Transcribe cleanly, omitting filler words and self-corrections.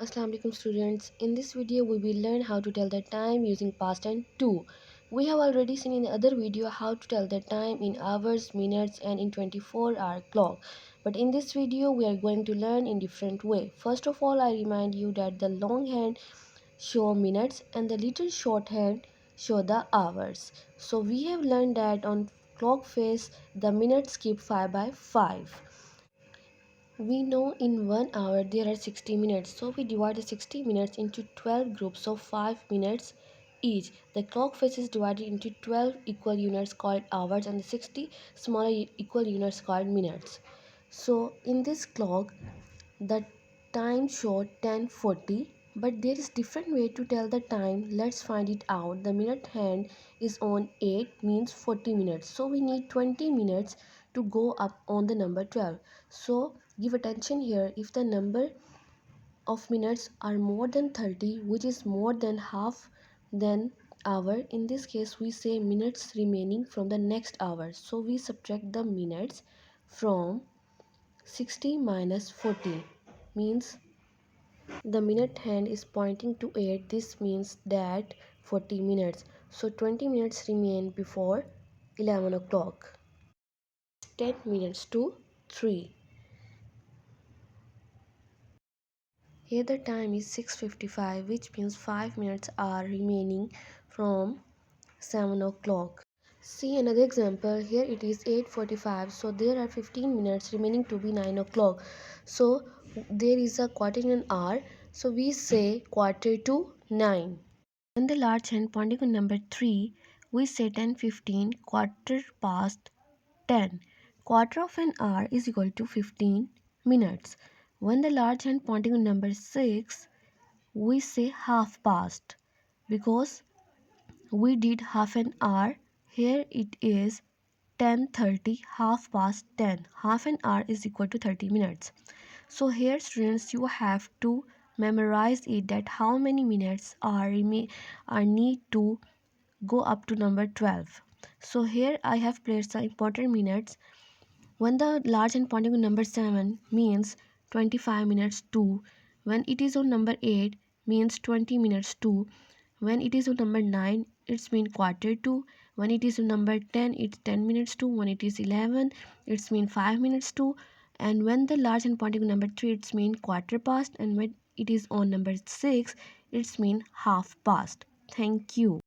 Assalamu alaikum students. In this video we will learn how to tell the time using past tense too. We have already seen in the other video how to tell the time in hours, minutes and in 24-hour clock. But in this video we are going to learn in different way. First of all, I remind you that the long hand show minutes and the little short hand show the hours. So we have learned that on clock face the minutes keep 5 by 5. We know in 1 hour there are 60 minutes, so we divide the 60 minutes into 12 groups of 5 minutes each. The clock face is divided into 12 equal units called hours and the 60 smaller equal units called minutes. So in this clock, the time showed 10:40, but there is different way to tell the time. Let's find it out. The minute hand is on 8 means 40 minutes. So we need 20 minutes to go up on the number 12. So give attention here. If the number of minutes are more than 30, which is more than half than hour, in this case we say minutes remaining from the next hour. So we subtract the minutes from 60 minus 40 means the minute hand is pointing to 8. This means that 40 minutes. So 20 minutes remain before 11 o'clock. 10 minutes to 3. Here the time is 6:55, which means 5 minutes are remaining from 7 o'clock. See another example. Here it is 8:45, so there are 15 minutes remaining to be 9 o'clock. So there is a quarter in an hour, so we say quarter to 9. When the large hand pointing on number 3, we say 10:15, quarter past 10. Quarter of an hour is equal to 15 minutes. When the large hand pointing on number 6, we say half past because we did half an hour. Here it is 10:30, half past 10. Half an hour is equal to 30 minutes. So here students, you have to memorize it that how many minutes are need to go up to number 12. So here I have placed the important minutes. When the large and pointing on number 7 means 25 minutes to. When it is on number 8 means 20 minutes to. When it is on number 9 it's mean quarter to. When it is on number 10 it's 10 minutes to. When it is 11 it's mean 5 minutes to. And when the large and pointing on number 3 it's mean quarter past. And when it is on number 6 it's mean half past. Thank you.